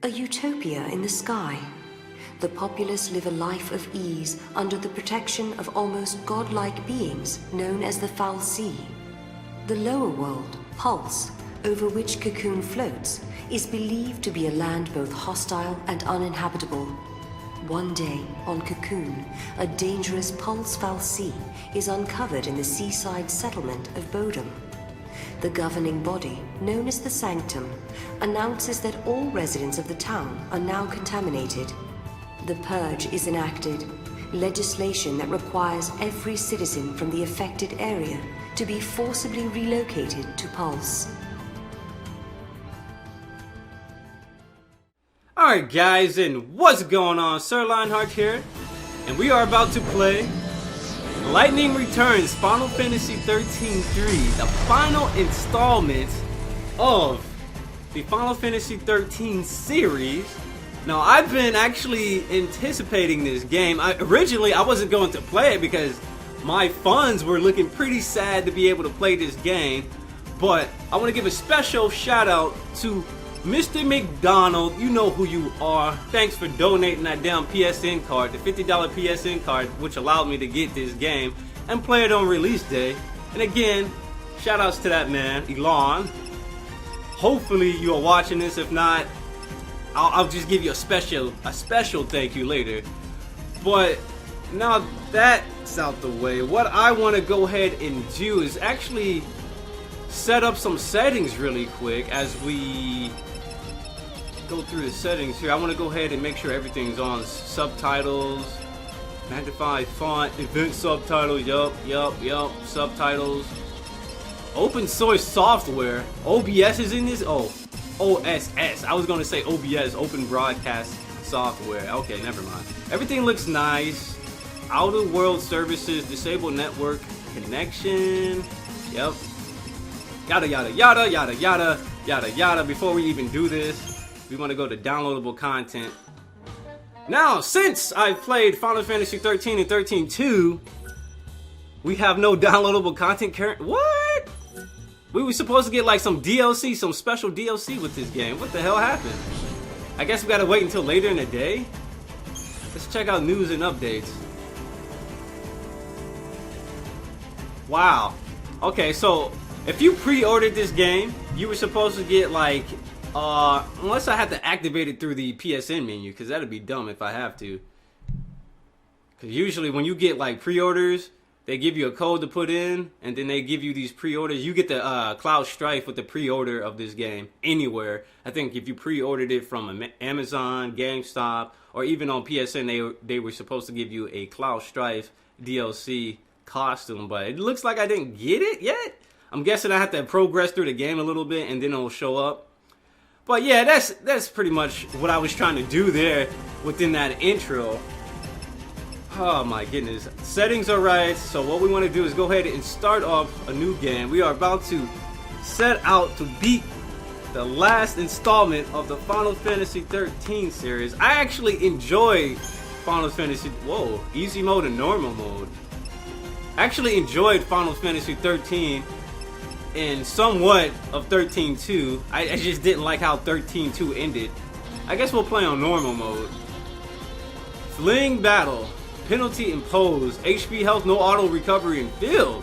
A utopia in the sky. The populace live a life of ease under the protection of almost godlike beings known as the Foul Sea. The lower world, Pulse, over which Cocoon floats, is believed to be a land both hostile and uninhabitable. One day, on Cocoon, a dangerous Pulse Foul Sea is uncovered in the seaside settlement of Bodom. The governing body, known as the Sanctum, announces that all residents of the town are now contaminated. The Purge is enacted, legislation that requires every citizen from the affected area to be forcibly relocated to Pulse. Alright guys, and what's going on? Sir-Lionhart here, and we are about to play Lightning Returns Final Fantasy XIII 3, the final installment of the Final Fantasy XIII series. Now, I've been actually anticipating this game. Originally, I wasn't going to play it because my funds were looking pretty sad to be able to play this game. But I want to give a special shout out to Mr. McDonald. You know who you are. Thanks for donating that damn PSN card, the $50 PSN card, which allowed me to get this game and play it on release day. And again, shout outs to that man, Elon. Hopefully you are watching this. If not, I'll just give you a special thank you later. But now that's out the way, what I want to go ahead and do is actually set up some settings really quick as we go through the settings here. I want to go ahead and make sure everything's on. Subtitles, magnify font, event subtitles, yup, subtitles. Open source software, OBS is in this? Oh, OSS. I was gonna say OBS, Open Broadcast Software. Okay, never mind. Everything looks nice. Outer world services, disable network connection. Yep. Yada yada yada yada yada yada yada. Before we even do this, we want to go to downloadable content. Now, since I've played Final Fantasy XIII and XIII 2, we have no downloadable content current. What? We were supposed to get like some DLC, some special DLC with this game. What the hell happened? I guess we gotta wait until later in the day? Let's check out news and updates. Wow. Okay, so if you pre-ordered this game, you were supposed to get like, unless I had to activate it through the PSN menu, because that'd be dumb if I have to. Because usually when you get like pre-orders, they give you a code to put in, and then they give you these pre-orders. You get the Cloud Strife with the pre-order of this game anywhere. I think if you pre-ordered it from Amazon, GameStop, or even on PSN, they were supposed to give you a Cloud Strife DLC costume. But it looks like I didn't get it yet. I'm guessing I have to progress through the game a little bit, and then it'll show up. But yeah, that's pretty much what I was trying to do there within that intro. Oh my goodness. Settings are right. So what we want to do is go ahead and start off a new game. We are about to set out to beat the last installment of the Final Fantasy XIII series. I actually enjoyed Final Fantasy... Whoa. Easy mode and normal mode. I actually enjoyed Final Fantasy XIII and somewhat of XIII 2. I just didn't like how XIII 2 ended. I guess we'll play on normal mode. Fling battle. Penalty imposed. HP health, no auto recovery in field.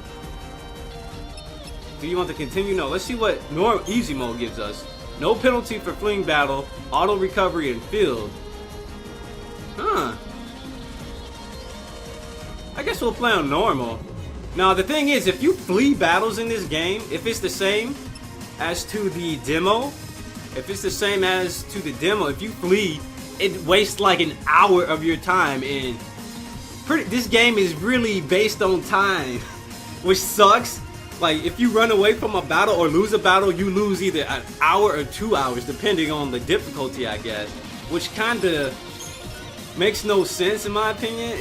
Do you want to continue? No. Let's see what easy mode gives us. No penalty for fling battle. Auto recovery in field. Huh. I guess we'll play on normal. Now the thing is, if you flee battles in this game, if it's the same as to the demo, if you flee, it wastes like an hour of your time, and this game is really based on time, which sucks. Like, if you run away from a battle or lose a battle, you lose either an hour or 2 hours, depending on the difficulty, I guess. Which kinda makes no sense in my opinion.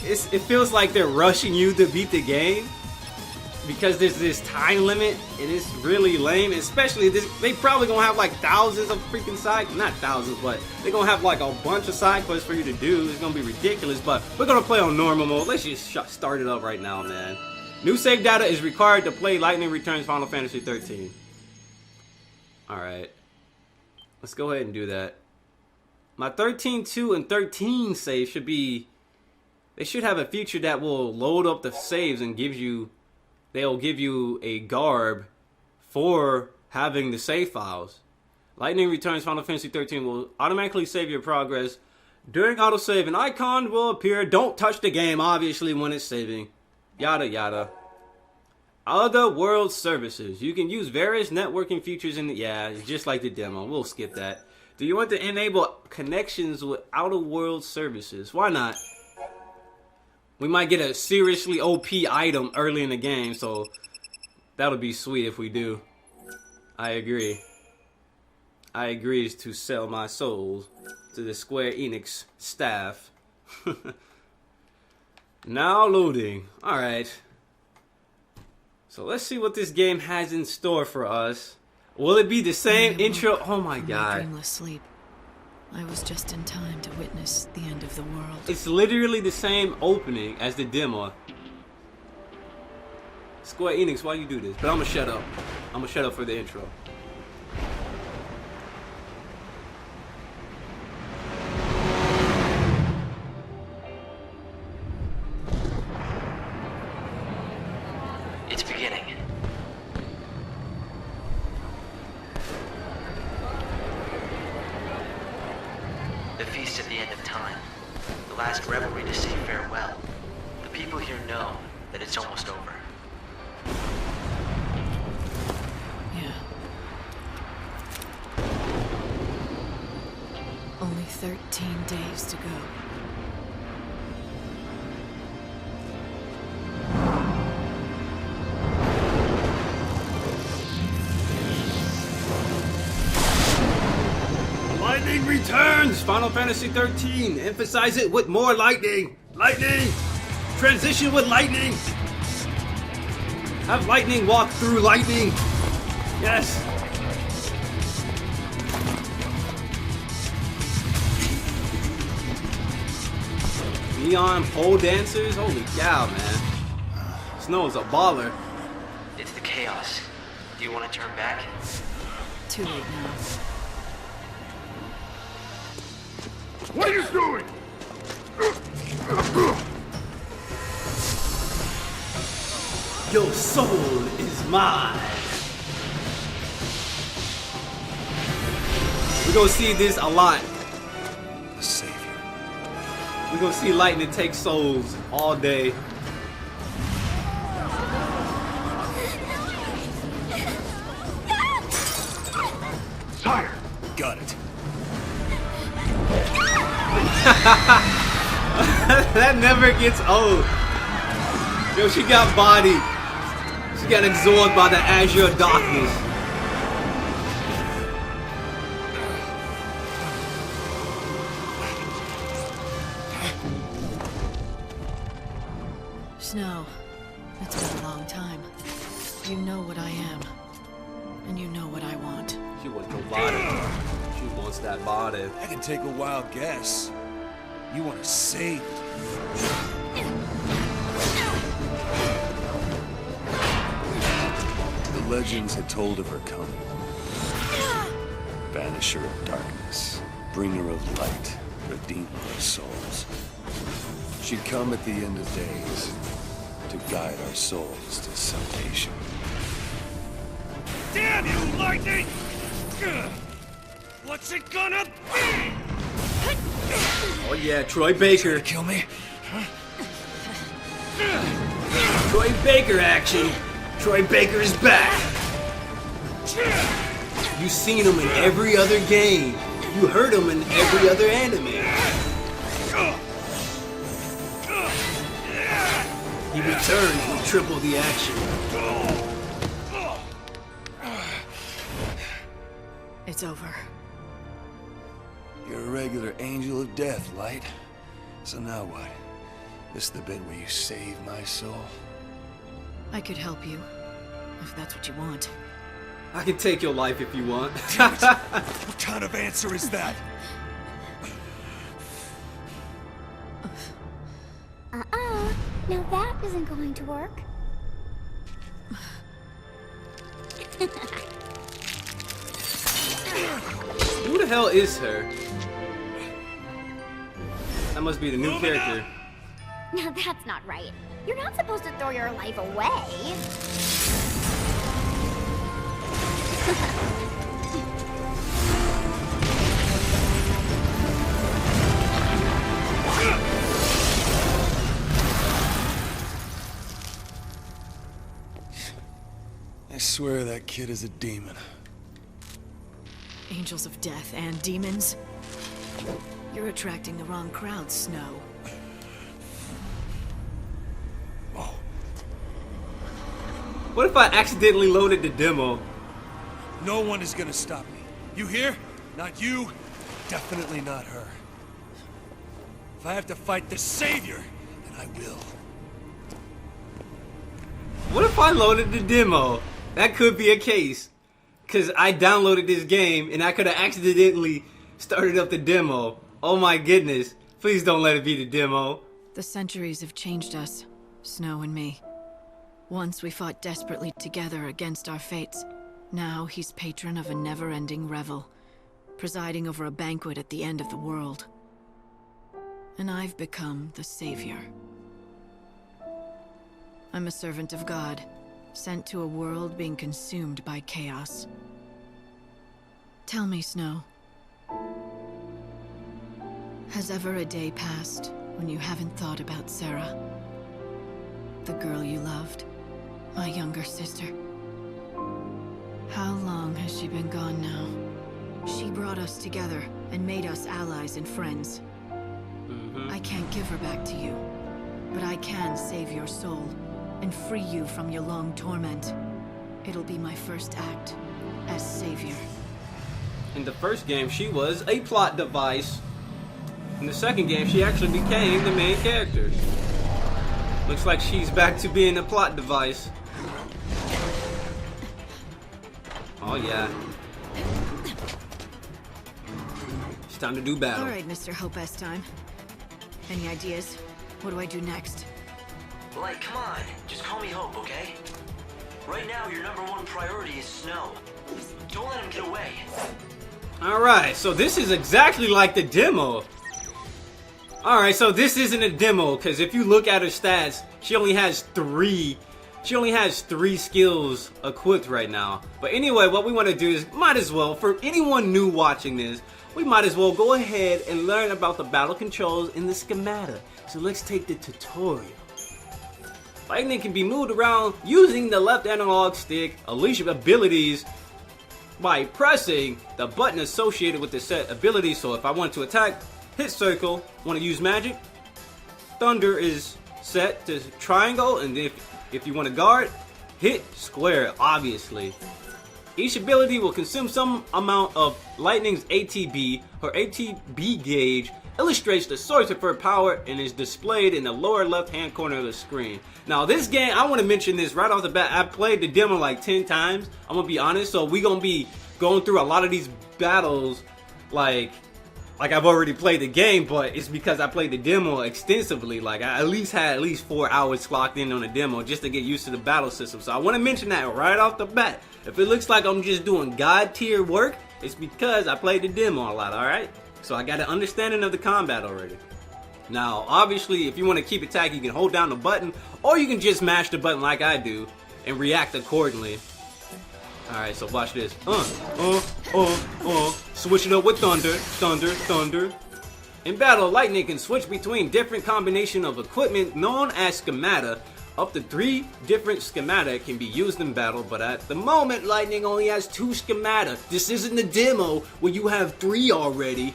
It feels like they're rushing you to beat the game because there's this time limit, and it's really lame. Especially they probably gonna have like thousands of freaking not thousands, but they're gonna have like a bunch of side quests for you to do. It's gonna be ridiculous, but we're gonna play on normal mode. Let's just start it up right now, man. New save data is required to play Lightning Returns Final Fantasy XIII. Alright. Let's go ahead and do that. My 13.2 and 13 save should be... They should have a feature that will load up the saves and they'll give you a garb for having the save files. Lightning Returns Final Fantasy 13 will automatically save your progress. During autosave, an icon will appear. Don't touch the game, obviously, when it's saving. Yada yada. Other world services. You can use various networking features in the... Yeah, it's just like the demo. We'll skip that. Do you want to enable connections with outer world services? Why not? We might get a seriously OP item early in the game, so that'll be sweet if we do. I agree. I agree to sell my souls to the Square Enix staff. Now loading. Alright. So let's see what this game has in store for us. Will it be the same intro? Oh my god. Dreamless sleep. I was just in time to witness the end of the world. It's literally the same opening as the demo. Square Enix, why you do this? But I'm gonna shut up. I'm gonna shut up for the intro. It's beginning. The feast at the end of time. The last revelry to say farewell. The people here know that it's almost over. Yeah. Only 13 days to go. Lightning returns! Final Fantasy 13. Emphasize it with more lightning. Lightning! Transition with lightning! Have lightning walk through lightning! Yes! Neon pole dancers? Holy cow, man. Snow's a baller. It's the chaos. Do you want to turn back? Too late now. What are you doing? Your soul is mine. We're gonna see this a lot. The Savior. We're gonna see lightning take souls all day. Sire! Got it. That never gets old. Yo, she got bodied. She got absorbed by the azure darkness. Snow, it's been a long time. You know what I am. And you know what I want. She wants your body. She wants that body. I can take a wild guess. You want to save it. The legends had told of her coming. Banisher of darkness, bringer of light, redeemer of souls. She'd come at the end of days to guide our souls to salvation. Damn you, lightning! What's it gonna be? Oh yeah, Troy Baker. Kill me? Troy Baker action. Troy Baker is back. You've seen him in every other game. You heard him in every other anime. He returns with triple the action. It's over. You're a regular angel of death, Light. So now what? This the bit where you save my soul? I could help you, if that's what you want. I can take your life if you want. What kind of answer is that? No, that isn't going to work. Who the hell is her? That must be the new character. Now that's not right. You're not supposed to throw your life away. I swear that kid is a demon. Angels of death and demons. You're attracting the wrong crowd, Snow. Oh, What if I accidentally loaded the demo? no one is gonna stop me. You hear? Not you. Definitely not her. If I have to fight the Savior, then I will. What if I loaded the demo? That could be a case. Because I downloaded this game and I could have accidentally started up the demo. Oh my goodness. Please don't let it be the demo. The centuries have changed us, Snow and me. Once we fought desperately together against our fates. Now he's patron of a never-ending revel, presiding over a banquet at the end of the world. And I've become the savior. I'm a servant of God, sent to a world being consumed by chaos. Tell me, Snow. Has ever a day passed when you haven't thought about Sarah? The girl you loved, my younger sister. How long has she been gone now? She brought us together and made us allies and friends. I can't give her back to you, but I can save your soul and free you from your long torment. It'll be my first act as savior. In the first game, she was a plot device. In the second game, she actually became the main character. Looks like she's back to being a plot device. Oh yeah. It's time to do battle. All right, Mr. Hope S. Time. Any ideas? What do I do next? Like, come on. Just call me Hope, okay? Right now, your #1 priority is Snow. Don't let him get away. Alright, so this is exactly like the demo. Alright, so this isn't a demo, because if you look at her stats, she only has three skills equipped right now. But anyway, what we want to do is, might as well, for anyone new watching this, we might as well go ahead and learn about the battle controls in the schemata. So let's take the tutorial. Lightning can be moved around using the left analog stick. Unleash abilities by pressing the button associated with the set ability. So if I want to attack, hit circle. Want to use magic, thunder is set to triangle, and if you want to guard, hit square, obviously. Each ability will consume some amount of Lightning's ATB. Her ATB gauge illustrates the source of her power and is displayed in the lower left hand corner of the screen. Now this game, I want to mention this right off the bat, I played the demo like 10 times, I'm going to be honest, so we're going to be going through a lot of these battles like I've already played the game, but it's because I played the demo extensively. Like I at least had 4 hours clocked in on the demo just to get used to the battle system. So I want to mention that right off the bat. If it looks like I'm just doing god tier work, it's because I played the demo a lot, alright? So I got an understanding of the combat already. Now, obviously, if you want to keep attacking, you can hold down the button, or you can just mash the button like I do and react accordingly. Alright, so watch this. Switch it up with thunder, thunder, thunder. In battle, Lightning can switch between different combination of equipment known as schemata. Up to 3 different schemata can be used in battle, but at the moment, Lightning only has 2 schemata. This isn't the demo where you have 3 already.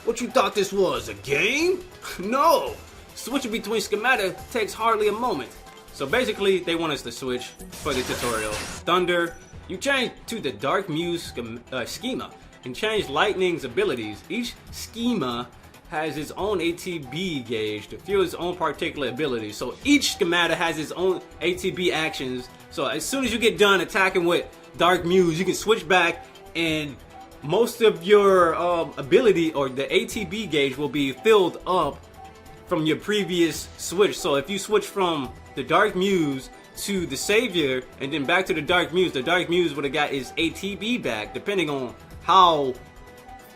What you thought this was, a game? No! Switching between schemata takes hardly a moment. So basically, they want us to switch for the tutorial. Thunder, you change to the Dark Muse schema and change Lightning's abilities. Each schema has its own ATB gauge to fuel its own particular abilities. So each schemata has its own ATB actions. So as soon as you get done attacking with Dark Muse, you can switch back and most of your ability or the ATB gauge will be filled up from your previous switch. So if you switch from the Dark Muse to the Savior and then back to the Dark Muse would have got its ATB back depending on how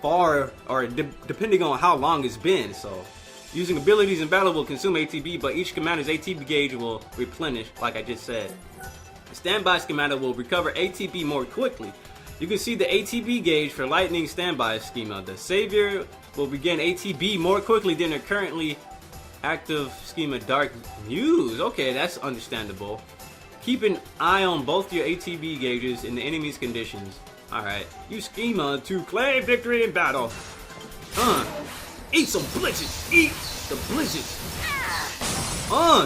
far or depending on how long it's been. So Using abilities in battle will consume ATB, but each commander's ATB gauge will replenish, like I just said. The standby schema will recover ATB more quickly. You can see the ATB gauge for Lightning standby schema. The Savior will regain ATB more quickly than their currently active schema Dark Muse. Okay, that's understandable. Keep an eye on both your ATB gauges in the enemy's conditions. Alright, use schema to claim victory in battle. Eat some blizzards! Eat the blizzards!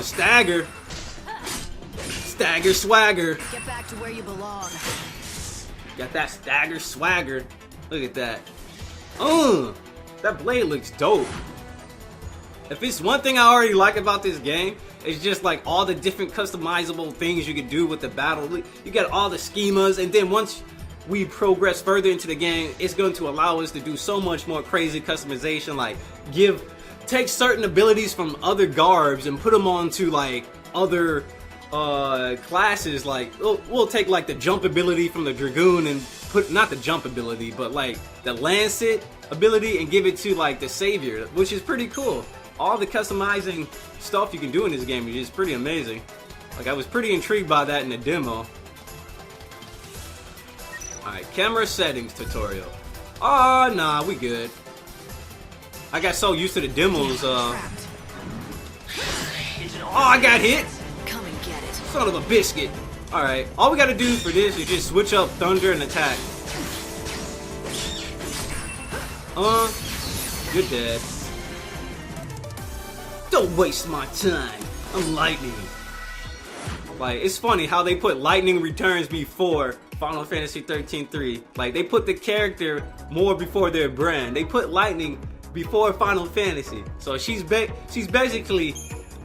Stagger! Stagger swagger! Get back to where you belong. Got that stagger swagger. Look at that. That blade looks dope. If it's one thing I already like about this game, it's just like all the different customizable things you can do with the battle. You got all the schemas, and then once we progress further into the game, it's going to allow us to do so much more crazy customization, like take certain abilities from other garbs and put them onto like other classes. Like we'll take like the jump ability from the Dragoon and put, not the jump ability, but like the Lancet ability, and give it to like the Savior, which is pretty cool. All the customizing stuff you can do in this game is just pretty amazing. Like I was pretty intrigued by that in the demo. Alright, camera settings tutorial. Oh, nah, we good. I got so used to the demos, Oh, I got hit! Come and get it. Son of a biscuit. Alright, all we gotta do for this is just switch up thunder and attack. You're dead. Don't waste my time. I'm lightning. Like, it's funny how they put lightning returns before Final Fantasy 13-3. Like, they put the character more before their brand. They put lightning before Final Fantasy. So she's basically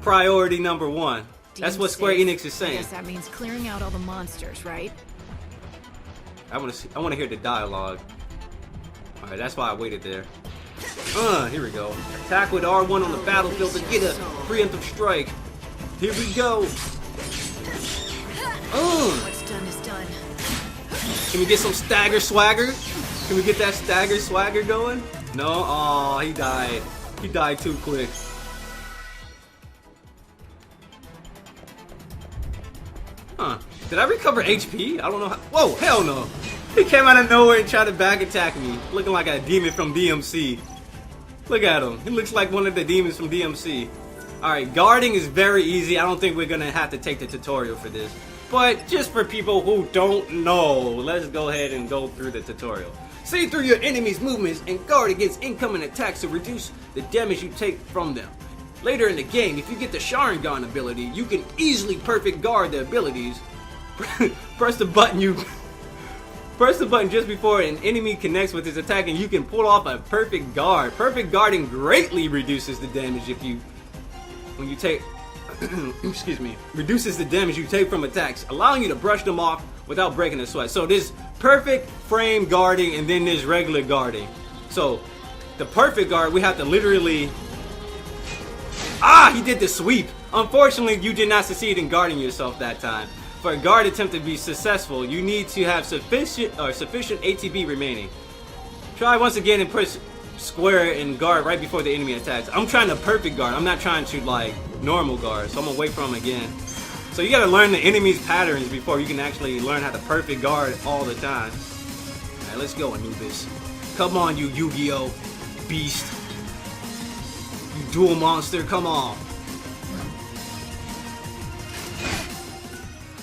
priority number one. That's what Square Enix is saying. Yes, that means clearing out all the monsters, right? I want to hear the dialogue. All right, that's why I waited there. Here we go. Attack with R1 on the battlefield to get a preemptive strike. Here we go. What's done is done. Can we get some stagger swagger? Can we get that stagger swagger going? No? Oh, he died. He died too quick. Did I recover HP? I don't know how. Whoa, hell no. He came out of nowhere and tried to back attack me. Looking like a demon from DMC. Look at him. He looks like one of the demons from DMC. Alright, guarding is very easy. I don't think we're going to have to take the tutorial for this. But just for people who don't know, let's go ahead and go through the tutorial. See through your enemy's movements and guard against incoming attacks to reduce the damage you take from them. Later in the game, if you get the Sharingan ability, you can easily perfect guard the abilities. Press the button just before an enemy connects with his attack, and you can pull off a perfect guard. Perfect guarding greatly reduces the damage when you take excuse me, reduces the damage you take from attacks, allowing you to brush them off without breaking a sweat. So there's perfect frame guarding, and then there's regular guarding. So the perfect guard, we have to literally... he did the sweep. Unfortunately, you did not succeed in guarding yourself that time. For a guard attempt to be successful, you need to have sufficient ATB remaining. Try once again and push square and guard right before the enemy attacks. I'm trying to perfect guard. I'm not trying to like normal guard, so I'm gonna wait for him again. So you gotta learn the enemy's patterns before you can actually learn how to perfect guard all the time. Alright, let's go, Anubis. Come on, you Yu-Gi-Oh! Beast. You dual monster, come on.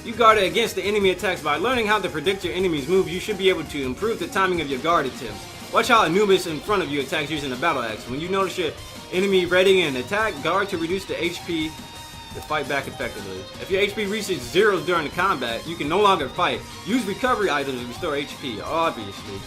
You guard against the enemy attacks. By learning how to predict your enemy's moves, you should be able to improve the timing of your guard attempts. Watch how Anubis in front of you attacks using the battle axe. When you notice your enemy readying an attack, guard to reduce the HP to fight back effectively. If your HP reaches 0 during the combat, you can no longer fight. Use recovery items to restore HP, obviously.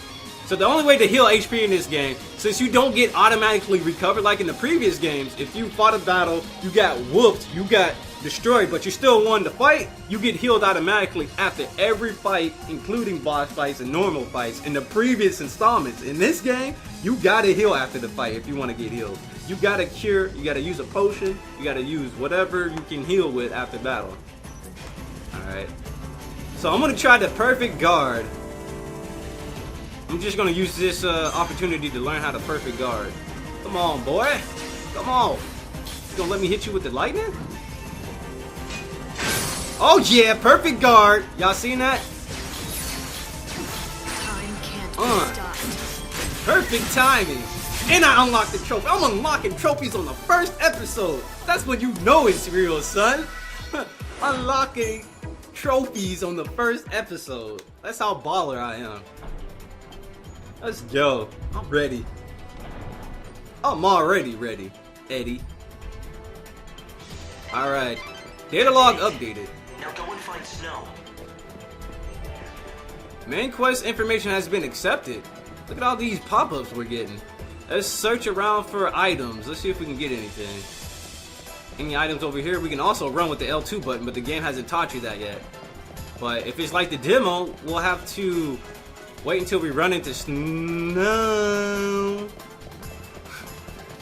So the only way to heal HP in this game, since you don't get automatically recovered like in the previous games, if you fought a battle, you got whooped, you got destroyed, but you still won the fight, you get healed automatically after every fight, including boss fights and normal fights. In the previous installments, in this game, you gotta heal after the fight if you want to get healed. You gotta cure, you gotta use a potion, you gotta use whatever you can heal with after battle. Alright. So I'm gonna try the perfect guard. I'm just gonna use this opportunity to learn how to perfect guard. Come on, boy. Come on. You gonna let me hit you with the lightning? Oh yeah, perfect guard. Y'all seen that? Time can't be stopped. Perfect timing. And I unlocked the trophy. I'm unlocking trophies on the first episode. That's when you know it's real, son. Unlocking trophies on the first episode. That's how baller I am. Let's go. I'm ready. I'm already ready, Eddie. Alright. Data log updated. Now go and find Snow. Main quest information has been accepted. Look at all these pop-ups we're getting. Let's search around for items. Let's see if we can get anything. Any items over here? We can also run with the L2 button, but the game hasn't taught you that yet. But if it's like the demo, we'll have to wait until we run into snow.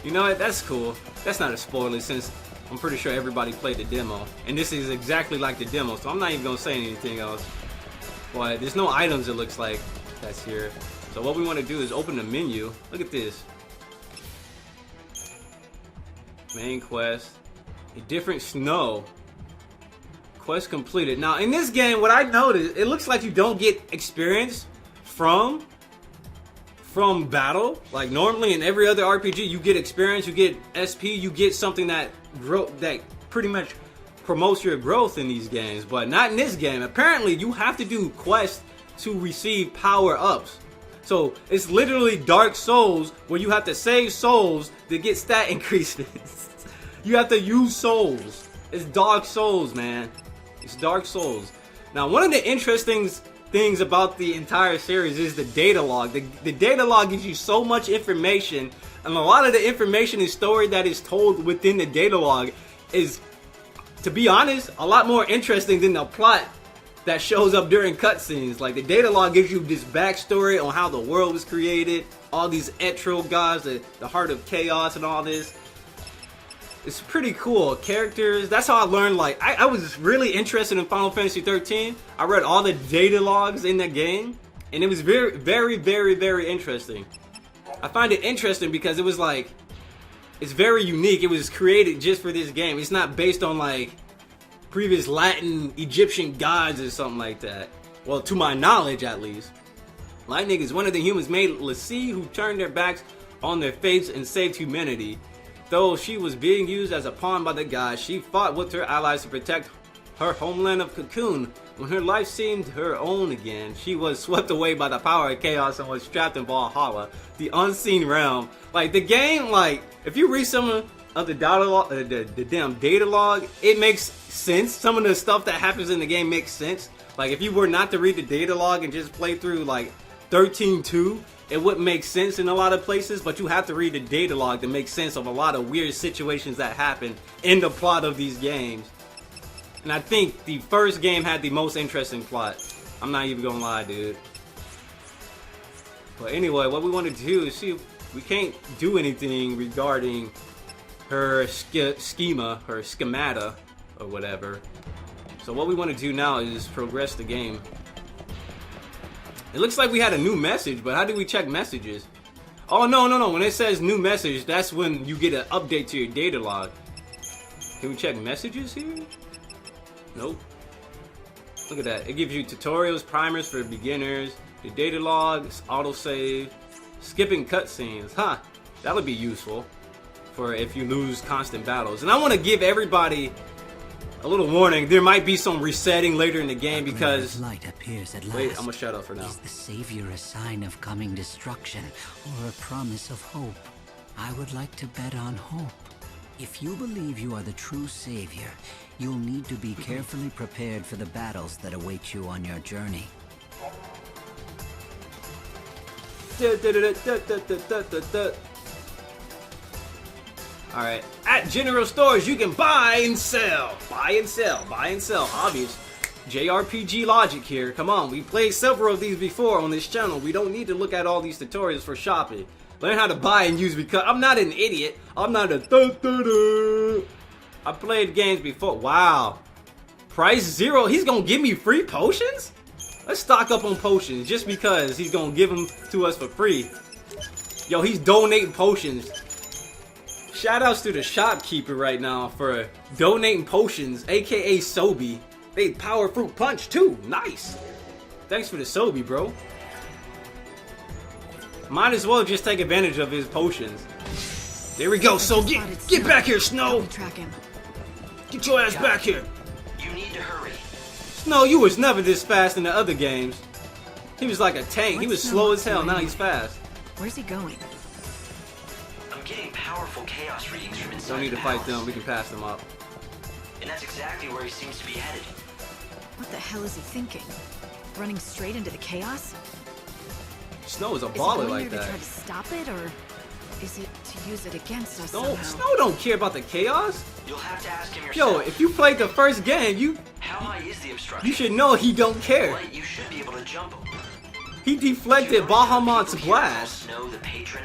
You know what? That's cool. That's not a spoiler since I'm pretty sure everybody played the demo. And this is exactly like the demo, so I'm not even going to say anything else. But there's no items, it looks like, that's here. So what we want to do is open the menu. Look at this. Main quest. A different snow. Quest completed. Now in this game, what I noticed, it looks like you don't get experience from battle. Like normally in every other RPG, you get experience, you get SP, you get something that pretty much promotes your growth in these games. But not in this game. Apparently, you have to do quests to receive power-ups. So it's literally Dark Souls where you have to save souls to get stat increases. You have to use souls. It's Dark Souls, man. It's Dark Souls. Now, one of the interesting things about the entire series is the data log. The data log gives you so much information, and a lot of the information and story that is told within the data log is, to be honest, a lot more interesting than the plot that shows up during cutscenes. Like the data log gives you this backstory on how the world was created, all these XIII gods, the heart of chaos and all this. It's pretty cool. Characters, that's how I learned, like, I was really interested in Final Fantasy 13. I read all the data logs in that game, and it was very, very, very, very interesting. I find it interesting because it was like, it's very unique. It was created just for this game. It's not based on like previous Latin, Egyptian gods or something like that. Well, to my knowledge at least. Lightning is one of the humans made Lassie who turned their backs on their fates and saved humanity. Though she was being used as a pawn by the gods, she fought with her allies to protect her homeland of Cocoon. When her life seemed her own again, she was swept away by the power of chaos and was trapped in Valhalla, the unseen realm. Like the game, like if you read some of the data log, the damn data log, it makes sense. Some of the stuff that happens in the game makes sense. Like if you were not to read the data log and just play through like 13.2, it wouldn't make sense in a lot of places, but you have to read the data log to make sense of a lot of weird situations that happen in the plot of these games. And I think the first game had the most interesting plot. I'm not even gonna lie, dude. But anyway, what we want to do is see if we can't do anything regarding her schemata, or whatever. So what we want to do now is progress the game. It looks like we had a new message, but how do we check messages? Oh, no. When it says new message, that's when you get an update to your data log. Can we check messages here? Nope. Look at that. It gives you tutorials, primers for beginners, the data logs, autosave, skipping cutscenes. Huh. That would be useful for if you lose constant battles. And I want to give everybody a little warning. There might be some resetting later in the game because light appears at last. Wait, I'm gonna shut up for now. Is the savior a sign of coming destruction or a promise of hope? I would like to bet on hope. If you believe you are the true savior, you'll need to be carefully prepared for the battles that await you on your journey. Alright, at general stores you can buy and sell. Buy and sell, buy and sell. Obvious JRPG logic here. Come on, we played several of these before on this channel. We don't need to look at all these tutorials for shopping. Learn how to buy and use because I'm not an idiot. I'm not a I played games before. Wow. Price 0. He's gonna give me free potions? Let's stock up on potions just because he's gonna give them to us for free. Yo, he's donating potions. Shout outs to the shopkeeper right now for donating potions, aka Sobi. They power fruit punch too. Nice. Thanks for the Sobi, bro. Might as well just take advantage of his potions. There we go. So get back here, Snow. Track him. Get your ass back here. You need to hurry. Snow, you was never this fast in the other games. He was like a tank. He was slow as hell. Now he's fast. Where's he going? I'm getting powerful chaos readings from inside Don't need the to fight palace. them. We can pass them up. And that's exactly where he seems to be headed. What the hell is he thinking? Running straight into the chaos? Snow is a Is he baller going like there to that. try to stop it, or is it to use it against us Snow, somehow? Snow don't care about the chaos. You'll have to ask him yourself. Yo, if you played the first game, How high is the obstruction? you should know he don't care. Light, you should be able to jump him. He deflected Bahamut's blast. Snow, the patron.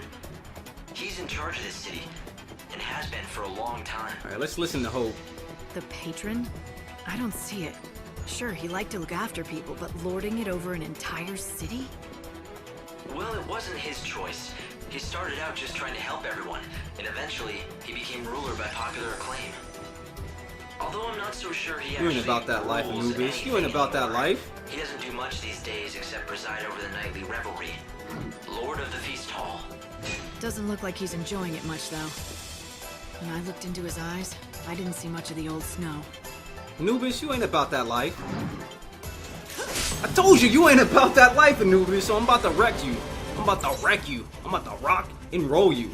He's in charge of this city, and has been for a long time. All right, let's listen to Hope. The patron? I don't see it. Sure, he liked to look after people, but lording it over an entire city? Well, it wasn't his choice. He started out just trying to help everyone, and eventually he became ruler by popular acclaim. Although I'm not so sure he You actually ain't about that life, rules Anubis. You ain't anything about that anymore. life. He doesn't do much these days except preside over the nightly revelry. Lord of the Feast Hall. Doesn't look like he's enjoying it much, though. When I looked into his eyes, I didn't see much of the old Snow. Anubis, you ain't about that life. I told you, you ain't about that life, Anubis, so I'm about to wreck you. I'm about to wreck you. I'm about to rock and roll you.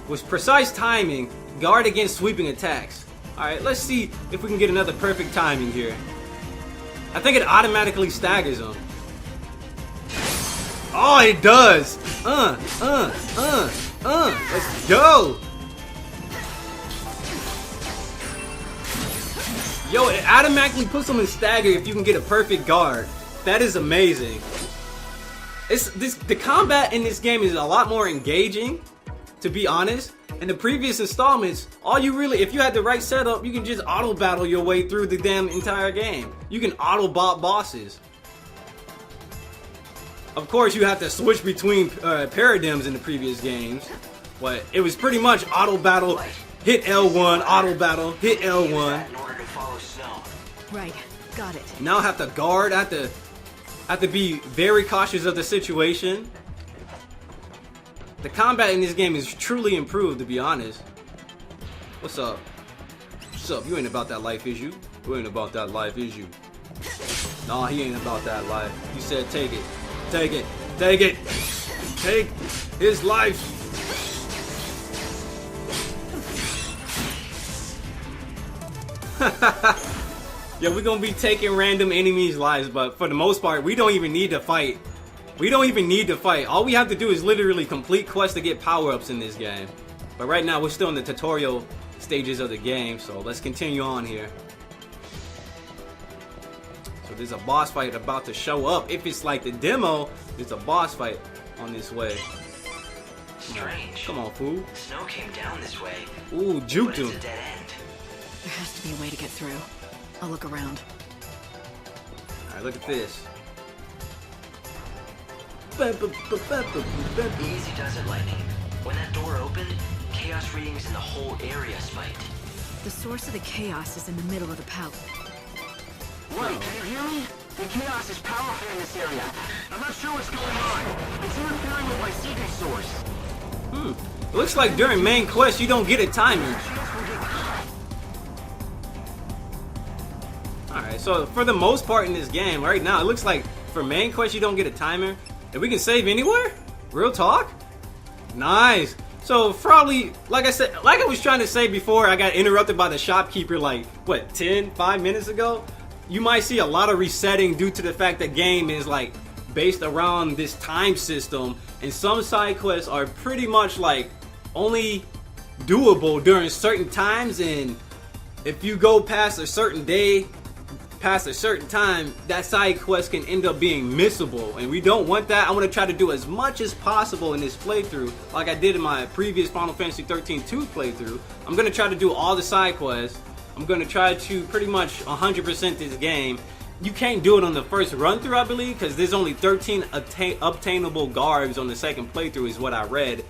With precise timing, guard against sweeping attacks. Alright, let's see if we can get another perfect timing here. I think it automatically staggers him. Oh, it does! Let's go! Yo, it automatically puts them in stagger if you can get a perfect guard. That is amazing. The combat in this game is a lot more engaging, to be honest. In the previous installments, all you really, if you had the right setup, you can just auto battle your way through the damn entire game. You can auto bot bosses. Of course, you have to switch between paradigms in the previous games, but it was pretty much auto battle, hit L1, auto battle, hit L1. In order to follow Snow. Right, got it. Now I have to guard, I have to be very cautious of the situation. The combat in this game is truly improved, to be honest. What's up? What's up? You ain't about that life, is you? You ain't about that life, is you? Nah, he ain't about that life. He said take it. Take it. Take it. Take his life. Yeah, we're gonna be taking random enemies' lives, but for the most part, we don't even need to fight. We don't even need to fight. All we have to do is literally complete quests to get power-ups in this game. But right now, we're still in the tutorial stages of the game, so let's continue on here. So there's a boss fight about to show up. If it's like the demo, there's a boss fight on this way. Strange. Come on, fool. Snow came down this way. Ooh, But juked it's him. a dead end. There has to be a way to get through. I'll look around. Alright, look at this. Easy does it, Lightning. When that door opened, chaos readings in the whole area spiked. The source of the chaos is in the middle of the palace. Wait, can you hear me? The chaos is powerful in this area. I'm not sure what's going on. It's interfering with my seeking source. It looks like during main quest you don't get a timer. Alright, so for the most part in this game, right now, it looks like for main quest you don't get a timer. And we can save anywhere? Real talk? Nice. So probably, like I said, like I was trying to say before, I got interrupted by the shopkeeper like, what, 5 minutes ago? You might see a lot of resetting due to the fact that game is like based around this time system, and some side quests are pretty much like only doable during certain times, and if you go past a certain day, past a certain time, that side quest can end up being missable, and we don't want that. I want to try to do as much as possible in this playthrough, like I did in my previous Final Fantasy XIII 2 playthrough. I'm going to try to do all the side quests. I'm going to try to pretty much 100% this game. You can't do it on the first run through, I believe, because there's only 13 obtainable guards on the second playthrough is what I read.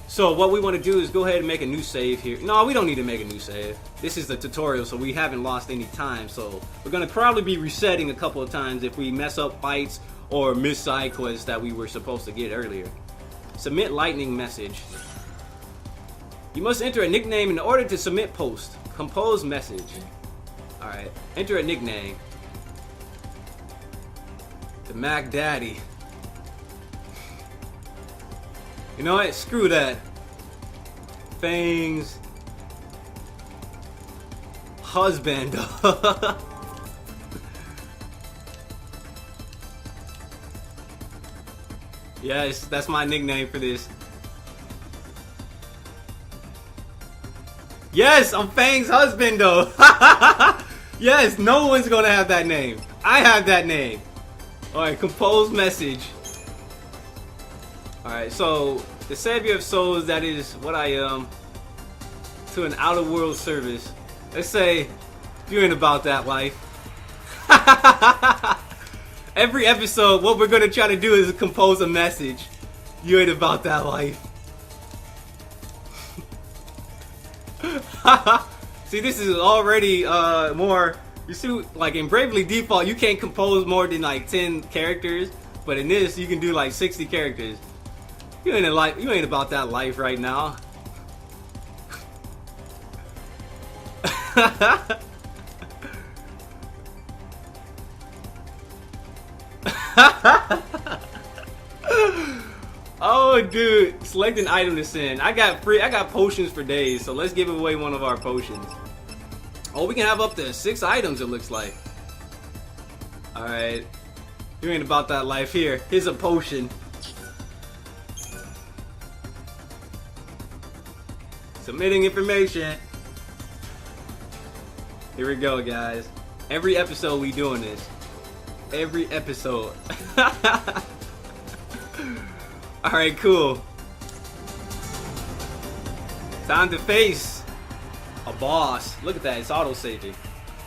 So what we want to do is go ahead and make a new save here. No, we don't need to make a new save. This is the tutorial, so we haven't lost any time. So we're going to probably be resetting a couple of times if we mess up fights or miss side quests that we were supposed to get earlier. Submit lightning message. You must enter a nickname in order to submit post. Compose message. Alright, enter a nickname. The Mac Daddy. You know what? Screw that. Fangs. Husband. Yes, that's my nickname for this. Yes, I'm Fang's husband though. Yes, no one's gonna have that name. I have that name. Alright, compose message. Alright, so the savior of souls, that is what I am, to an outer world service. Let's say you ain't about that life. Every episode, what we're gonna try to do is compose a message. You ain't about that life. See, this is already more. You see, like in Bravely Default, you can't compose more than like 10 characters, but in this, you can do like 60 characters. You ain't about that life right now. Oh, dude, select an item to send. I got potions for days, so let's give away one of our potions. Oh, we can have up to 6 items, it looks like. Alright. You ain't about that life. Here. Here's a potion. Submitting information. Here we go, guys. Every episode we doing this. Every episode. Alright, cool. Time to face a boss. Look at that, it's auto-saving.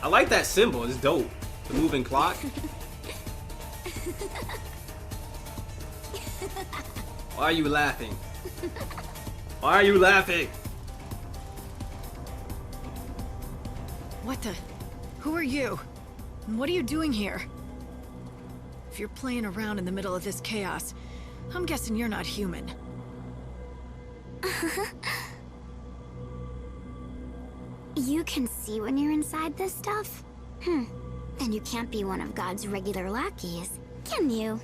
I like that symbol, it's dope. The moving clock. Why are you laughing? Why are you laughing? What the? Who are you? And what are you doing here? If you're playing around in the middle of this chaos, I'm guessing you're not human. You can see when you're inside this stuff? Then you can't be one of God's regular lackeys, can you?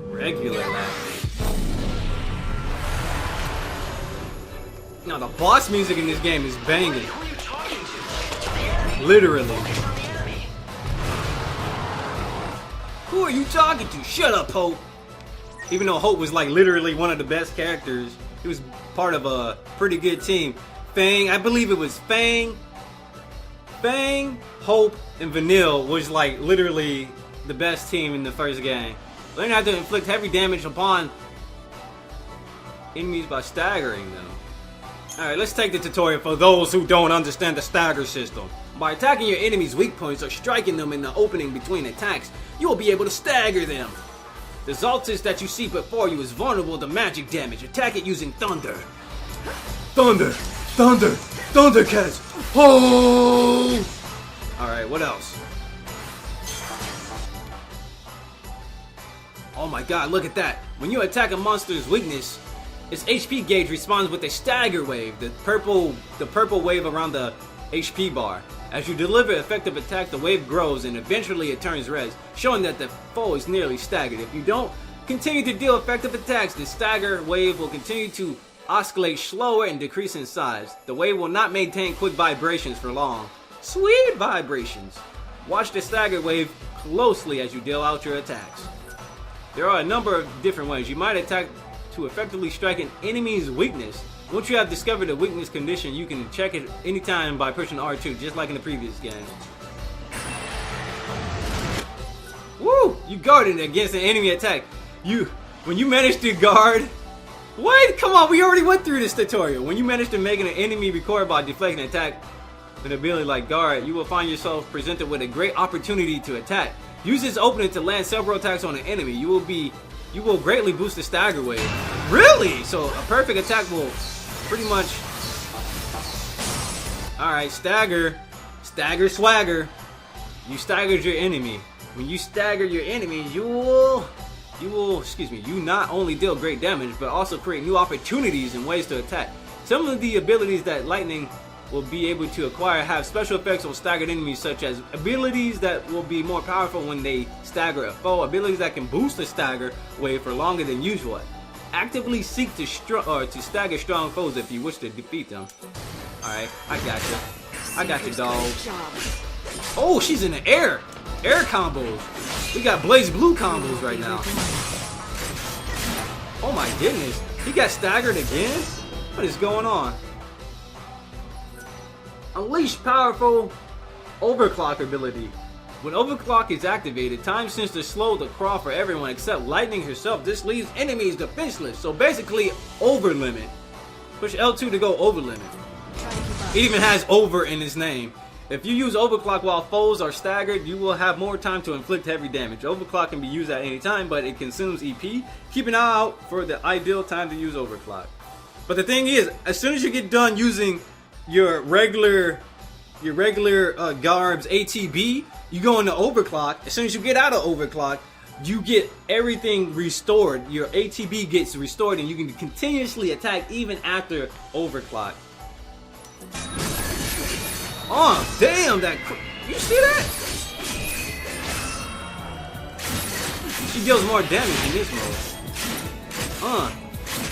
Regular lackey. Now the boss music in this game is banging. Who are you talking to? Literally. Who are you talking to? Shut up, Hope. Even though Hope was like literally one of the best characters, he was part of a pretty good team. Fang, I believe it was Fang, Hope, and Vanille was like literally the best team in the first game. Learn how to inflict heavy damage upon enemies by staggering them. Alright, let's take the tutorial for those who don't understand the stagger system. By attacking your enemy's weak points or striking them in the opening between attacks, you will be able to stagger them. The Zaltis that you see before you is vulnerable to magic damage. Attack it using thunder. Thunder! Thunder! Thundercats! Oh! Alright, what else? Oh my god, look at that. When you attack a monster's weakness, its HP gauge responds with a stagger wave, the purple wave around the HP bar. As you deliver effective attack, the wave grows and eventually it turns red, showing that the foe is nearly staggered. If you don't continue to deal effective attacks, the stagger wave will continue to oscillate slower and decrease in size. The wave will not maintain quick vibrations for long. Sweet vibrations! Watch the stagger wave closely as you deal out your attacks. There are a number of different ways. You might attack to effectively strike an enemy's weakness. Once you have discovered a weakness condition, you can check it anytime by pushing R2, just like in the previous game. Woo! You guarded against an enemy attack. When you manage to guard... What? Come on, we already went through this tutorial. When you manage to make an enemy recoil by deflecting an attack with an ability like guard, you will find yourself presented with a great opportunity to attack. Use this opening to land several attacks on an enemy. You will be you will greatly boost the stagger wave. Really? So a perfect attack will pretty much... Alright, stagger. Stagger swagger. You staggered your enemy. When you stagger your enemy, you not only deal great damage, but also create new opportunities and ways to attack. Some of the abilities that lightning will be able to acquire have special effects on staggered enemies, such as abilities that will be more powerful when they stagger a foe, abilities that can boost the stagger wave for longer than usual. Actively seek to stagger strong foes if you wish to defeat them. Alright, I gotcha. I got you, dog. Oh, she's in the air! Air combos! We got Blaze Blue combos right now. Oh my goodness. He got staggered again? What is going on? Unleash powerful overclock ability. When overclock is activated, time seems to slow the crawl for everyone except Lightning herself. This leaves enemies defenseless. So basically, over limit. Push L2 to go over limit. It even has over in its name. If you use overclock while foes are staggered, you will have more time to inflict heavy damage. Overclock can be used at any time, but it consumes EP. Keep an eye out for the ideal time to use overclock. But the thing is, as soon as you get done using your regular Garb's ATB, you go into overclock. As soon as you get out of overclock, you get everything restored. Your ATB gets restored, and you can continuously attack even after overclock. Oh damn! You see that? She deals more damage in this mode.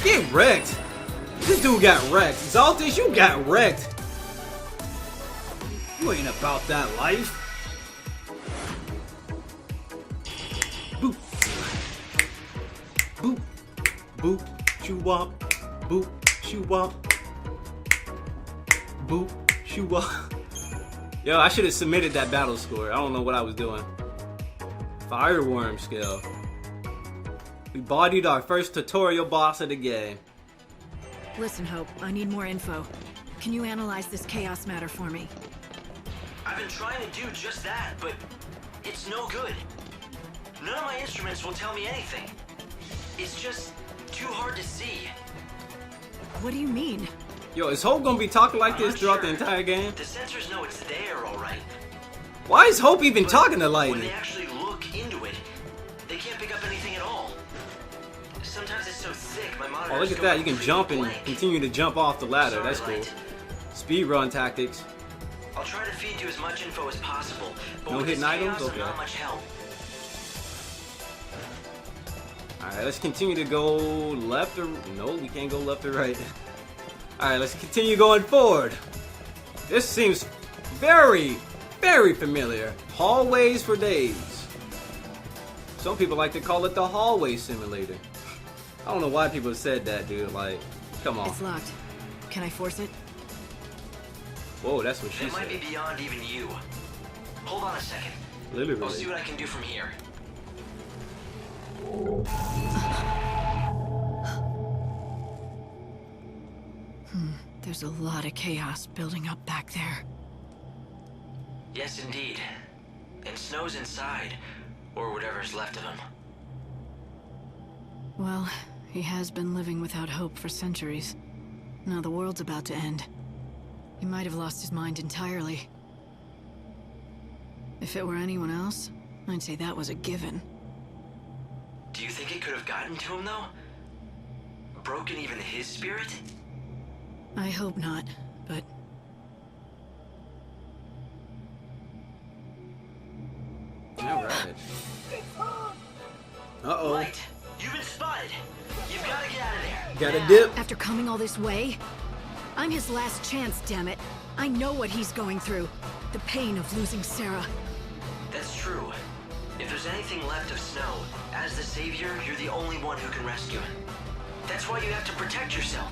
Get wrecked. This dude got wrecked. Xaltis, you got wrecked. You ain't about that life. Boop. Boop. Boop. Shoo-wop. Boop. Shoo-wop. Boop. Shoo-wop. Yo, I should have submitted that battle score. I don't know what I was doing. Fireworm skill. We bodied our first tutorial boss of the game. Listen, Hope, I need more info. Can you analyze this chaos matter for me? I've been trying to do just that, but it's no good. None of my instruments will tell me anything. It's just too hard to see. What do you mean? Yo, is Hope gonna be talking like this throughout the entire game? The sensors know it's there, alright. Why is Hope even talking to When Lightning? they actually look into it, they can't pick up anything at all. Sometimes it's so thick, my monitor. Oh, look at that. You can jump and continue to jump off the ladder. That's cool. Speedrun tactics. I'll try to feed you as much info as possible, but No with hidden this items? chaos, Okay. not much help. Alright, let's continue to go left or... No, we can't go left or right. Alright, let's continue going forward. This seems very, very familiar. Hallways for days. Some people like to call it the hallway simulator. I don't know why people said that, dude. Like, come on. It's locked. Can I force it? Whoa, that's what she It might be said. beyond even you. Hold on a second. I'll see Literally. what I can do from here. There's a lot of chaos building up back there. Yes, indeed. And Snow's inside, or whatever's left of him. Well, he has been living without hope for centuries. Now the world's about to end. He might have lost his mind entirely. If it were anyone else, I'd say that was a given. Do you think it could have gotten to him, though? Broken even his spirit? I hope not, but... Alright. Uh-oh. Light, you've been spotted. You've got to get out of there. Got a Now. dip. After coming all this way? I'm his last chance, damn it. I know what he's going through. The pain of losing Sarah. That's true. If there's anything left of Snow, as the savior, you're the only one who can rescue him. That's why you have to protect yourself.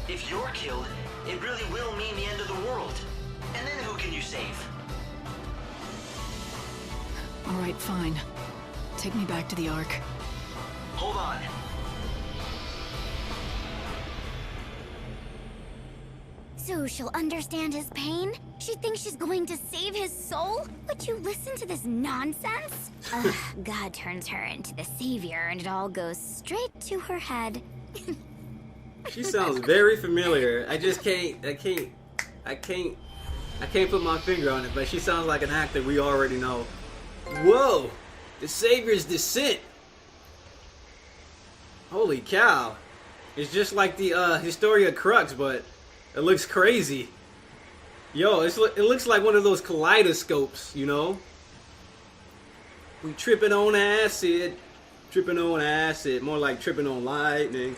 If you're killed, it really will mean the end of the world. And then who can you save? All right, fine. Take me back to the Ark. Hold on. So she'll understand his pain? She thinks she's going to save his soul? Would you listen to this nonsense? Ugh, God turns her into the savior and it all goes straight to her head. She sounds very familiar. I can't put my finger on it, but she sounds like an actor we already know. Whoa! The Savior's Descent! Holy cow. It's just like the Historia Crux, but it looks crazy. Yo, it looks like one of those kaleidoscopes, you know? We tripping on acid. Tripping on acid. More like tripping on lightning.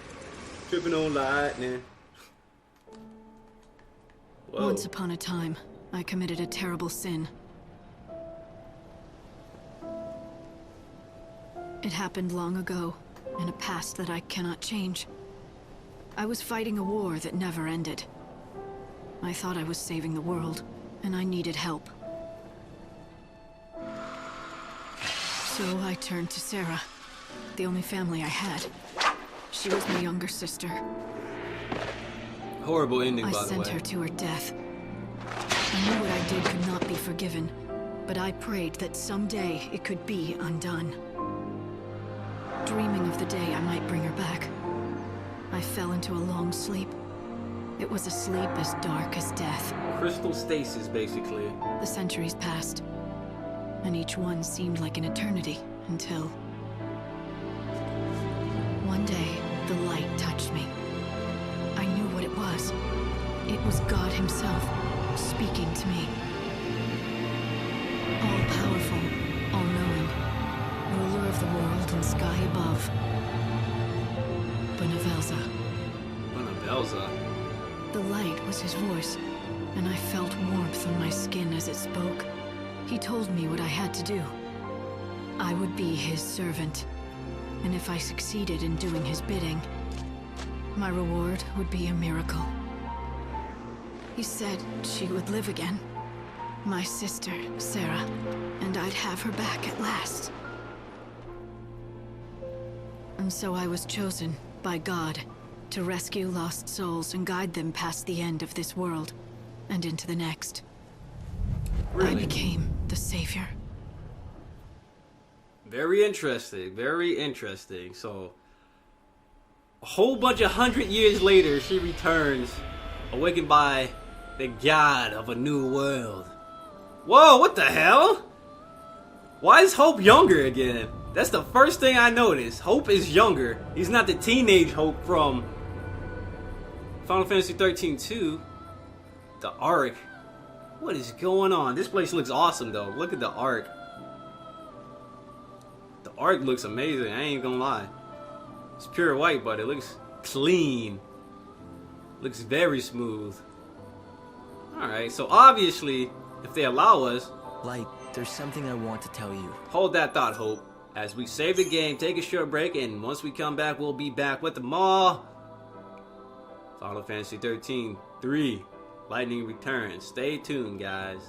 Tripping on lightning. Whoa. Once upon a time, I committed a terrible sin. It happened long ago, in a past that I cannot change. I was fighting a war that never ended. I thought I was saving the world, and I needed help. So I turned to Sarah, the only family I had. She was my younger sister. Horrible ending, by the way. I sent her to her death. I knew what I did could not be forgiven, but I prayed that someday it could be undone. Dreaming of the day I might bring her back, I fell into a long sleep. It was a sleep as dark as death. Crystal stasis, basically. The centuries passed, and each one seemed like an eternity until... one day, the light touched me. I knew what it was. It was God himself, speaking to me. All-powerful, all-knowing, ruler of the world and sky above. Benevelza. Benevelza? The light was his voice, and I felt warmth on my skin as it spoke. He told me what I had to do. I would be his servant, and if I succeeded in doing his bidding, my reward would be a miracle. He said she would live again. My sister, Sarah, and I'd have her back at last. And so I was chosen by God to rescue lost souls and guide them past the end of this world and into the next. Really? I became the savior. Very interesting. Very interesting. So, a whole bunch of 100 years later, she returns, awakened by the God of a new world. Whoa, what the hell? Why is Hope younger again? That's the first thing I noticed. Hope is younger. He's not the teenage Hope from Final Fantasy XIII 2. The Ark. What is going on? This place looks awesome though. Look at the Ark. The Ark looks amazing. I ain't gonna lie. It's pure white, but it looks clean. Looks very smooth. Alright, so obviously, if they allow us... Light, there's something I want to tell you. Hold that thought, Hope. As we save the game, take a short break, and once we come back, we'll be back with them all. Final Fantasy XIII 3. Lightning Returns. Stay tuned, guys.